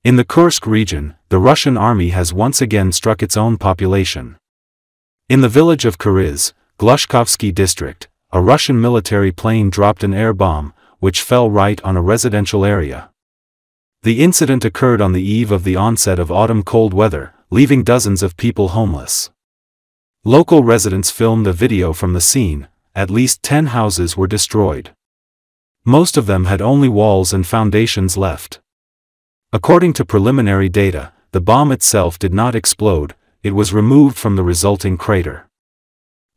In the Kursk region, the Russian army has once again struck its own population. In the village of Kuriz, Glushkovsky district, a Russian military plane dropped an air bomb, which fell right on a residential area. The incident occurred on the eve of the onset of autumn cold weather, leaving dozens of people homeless. Local residents filmed a video from the scene. At least 10 houses were destroyed. Most of them had only walls and foundations left. According to preliminary data, the bomb itself did not explode, it was removed from the resulting crater.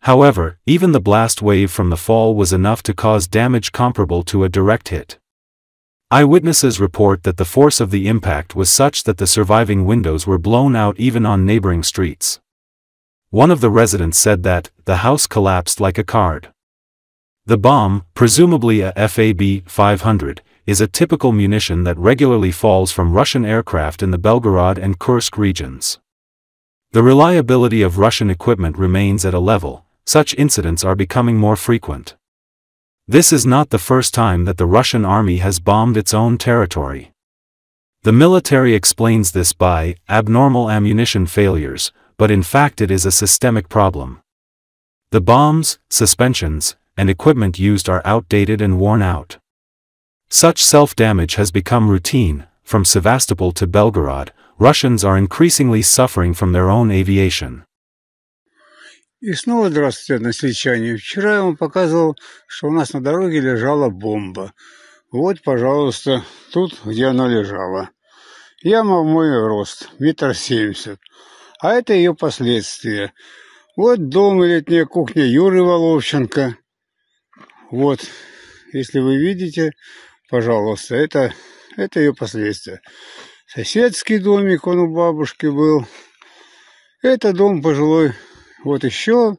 However, even the blast wave from the fall was enough to cause damage comparable to a direct hit. Eyewitnesses report that the force of the impact was such that the surviving windows were blown out even on neighboring streets. One of the residents said that the house collapsed like a card. The bomb, presumably a FAB-500, is a typical munition that regularly falls from Russian aircraft in the Belgorod and Kursk regions. The reliability of Russian equipment remains at a level. Such incidents are becoming more frequent. This is not the first time that the Russian army has bombed its own territory. The military explains this by abnormal ammunition failures, but in fact it is a systemic problem. The bombs, suspensions, and equipment used are outdated and worn out. Such self-damage has become routine. From Sevastopol to Belgorod, Russians are increasingly suffering from their own aviation. И снова здравствуйте, односельчане. Вчера я вам показывал, что у нас на дороге лежала бомба. Вот, пожалуйста, тут, где она лежала. Яма в мой рост, 1,70 м. А это ее последствия. Вот дом и летняя кухня Юры Воловченко. Вот, если вы видите, пожалуйста, это ее последствия. Соседский домик, он у бабушки был. Это дом пожилой, вот еще.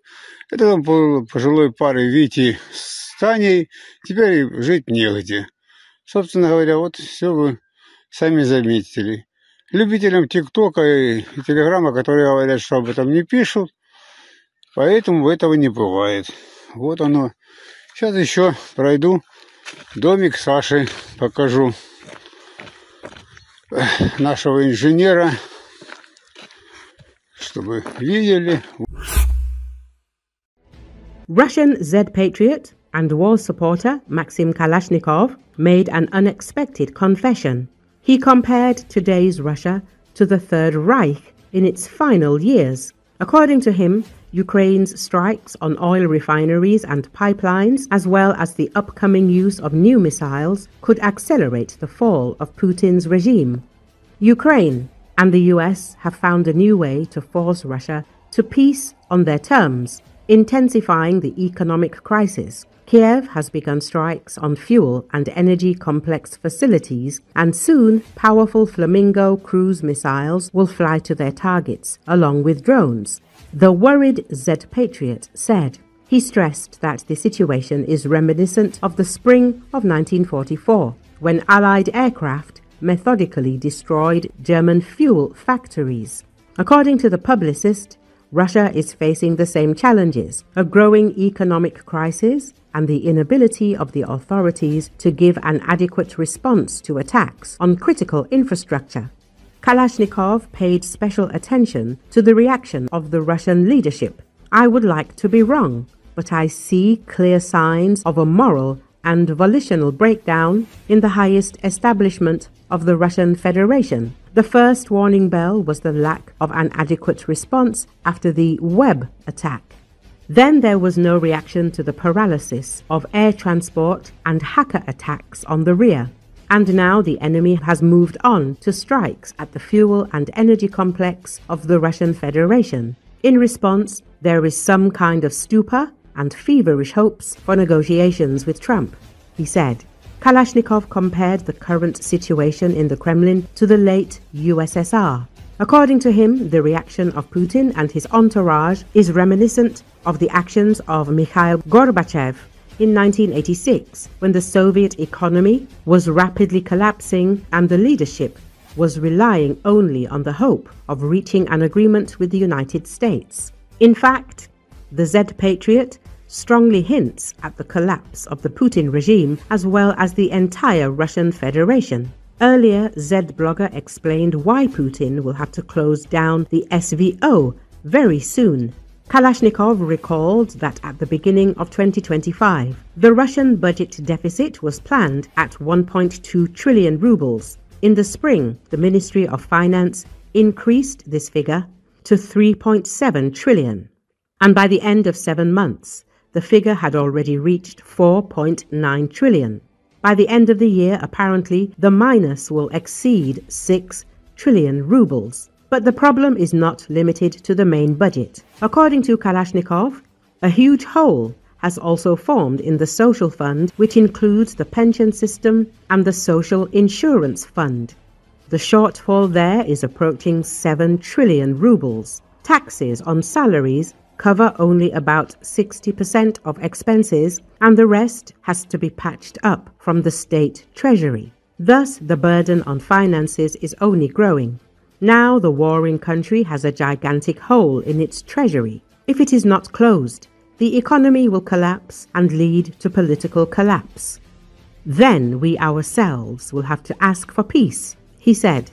Это дом пожилой пары Вити с Таней. Теперь жить негде. Собственно говоря, вот все вы сами заметили. Любителям ТикТока и Телеграма, которые говорят, что об этом не пишут, поэтому этого не бывает. Вот оно. Сейчас еще пройду домик Саши, покажу нашего инженера, чтобы видели. Russian Z-patriot and war supporter Maxim Kalashnikov made an unexpected confession. He compared today's Russia to the Third Reich in its final years. According to him, Ukraine's strikes on oil refineries and pipelines, as well as the upcoming use of new missiles, could accelerate the fall of Putin's regime. Ukraine and the US have found a new way to force Russia to peace on their terms, intensifying the economic crisis. Kiev has begun strikes on fuel and energy complex facilities, and soon powerful Flamingo cruise missiles will fly to their targets, along with drones. The worried Z-patriot said. He stressed that the situation is reminiscent of the spring of 1944, when Allied aircraft methodically destroyed German fuel factories. According to the publicist, Russia is facing the same challenges, a growing economic crisis and the inability of the authorities to give an adequate response to attacks on critical infrastructure. Kalashnikov paid special attention to the reaction of the Russian leadership. I would like to be wrong, but I see clear signs of a moral and volitional breakdown in the highest establishment of the Russian Federation. The first warning bell was the lack of an adequate response after the web attack. Then there was no reaction to the paralysis of air transport and hacker attacks on the rear. And now the enemy has moved on to strikes at the fuel and energy complex of the Russian Federation. In response, there is some kind of stupor and feverish hopes for negotiations with Trump, he said. Kalashnikov compared the current situation in the Kremlin to the late USSR. According to him, the reaction of Putin and his entourage is reminiscent of the actions of Mikhail Gorbachev in 1986, when the Soviet economy was rapidly collapsing and the leadership was relying only on the hope of reaching an agreement with the United States. In fact, the Z-patriot strongly hints at the collapse of the Putin regime as well as the entire Russian Federation. Earlier, Z blogger explained why Putin will have to close down the SVO very soon. Kalashnikov recalled that at the beginning of 2025, the Russian budget deficit was planned at 1.2 trillion rubles. In the spring, the Ministry of Finance increased this figure to 3.7 trillion. And by the end of 7 months, the figure had already reached 4.9 trillion. By the end of the year, apparently, the minus will exceed 6 trillion rubles. But the problem is not limited to the main budget. According to Kalashnikov, a huge hole has also formed in the social fund, which includes the pension system and the social insurance fund. The shortfall there is approaching 7 trillion rubles. Taxes on salaries cover only about 60% of expenses, and the rest has to be patched up from the state treasury. Thus, the burden on finances is only growing. Now the warring country has a gigantic hole in its treasury. If it is not closed, the economy will collapse and lead to political collapse. Then we ourselves will have to ask for peace, he said.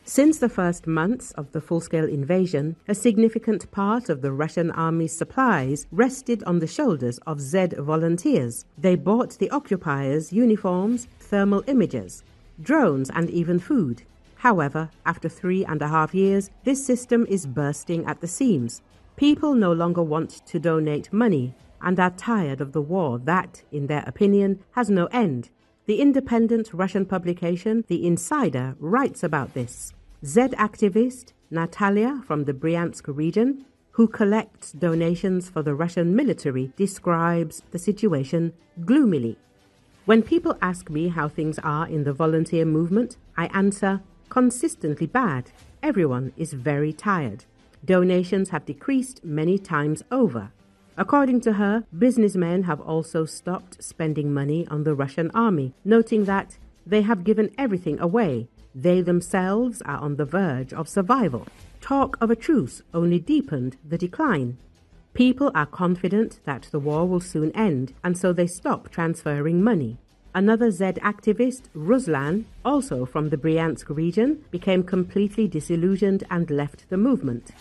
Since the first months of the full-scale invasion, a significant part of the Russian army's supplies rested on the shoulders of Z volunteers. They bought the occupiers uniforms, thermal imagers, drones and even food. However, after 3.5 years, this system is bursting at the seams. People no longer want to donate money and are tired of the war that, in their opinion, has no end. The independent Russian publication The Insider writes about this. Z activist Natalia from the Bryansk region, who collects donations for the Russian military, describes the situation gloomily. When people ask me how things are in the volunteer movement, I answer, consistently bad. Everyone is very tired. Donations have decreased many times over. According to her, businessmen have also stopped spending money on the Russian army, noting that they have given everything away. They themselves are on the verge of survival. Talk of a truce only deepened the decline. People are confident that the war will soon end, and so they stop transferring money. Another Z activist, Ruslan, also from the Bryansk region, became completely disillusioned and left the movement.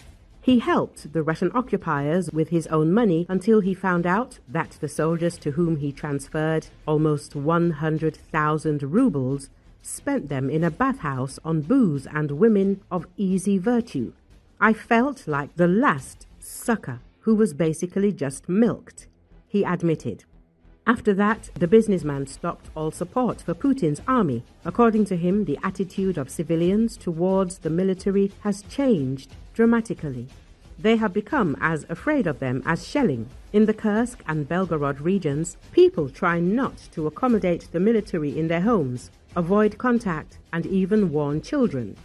He helped the Russian occupiers with his own money until he found out that the soldiers to whom he transferred almost 100,000 rubles spent them in a bathhouse on booze and women of easy virtue. I felt like the last sucker who was basically just milked, he admitted. After that, the businessman stopped all support for Putin's army. According to him, the attitude of civilians towards the military has changed dramatically. They have become as afraid of them as shelling. In the Kursk and Belgorod regions, people try not to accommodate the military in their homes, avoid contact, and even warn children.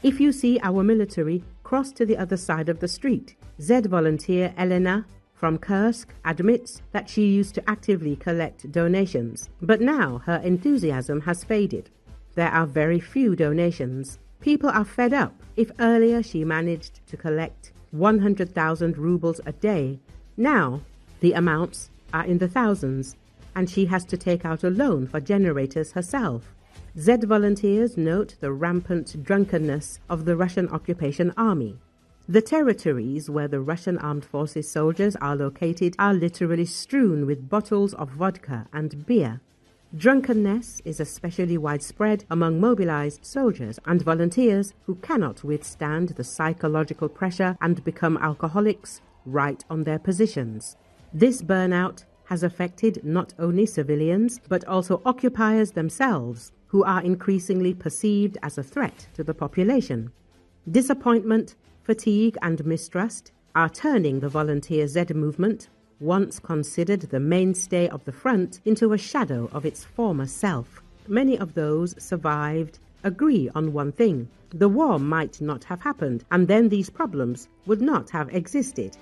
If you see our military, cross to the other side of the street. Z volunteer Elena from Kursk admits that she used to actively collect donations, but now her enthusiasm has faded. There are very few donations. People are fed up. If earlier she managed to collect 100,000 rubles a day, now the amounts are in the thousands, and she has to take out a loan for generators herself. Z volunteers note the rampant drunkenness of the Russian occupation army. The territories where the Russian armed forces soldiers are located are literally strewn with bottles of vodka and beer. Drunkenness is especially widespread among mobilized soldiers and volunteers who cannot withstand the psychological pressure and become alcoholics right on their positions. This burnout has affected not only civilians but also occupiers themselves, who are increasingly perceived as a threat to the population. Disappointment, fatigue and mistrust are turning the volunteer Z movement, once considered the mainstay of the front, into a shadow of its former self. Many of those survived agree on one thing: the war might not have happened, and then these problems would not have existed.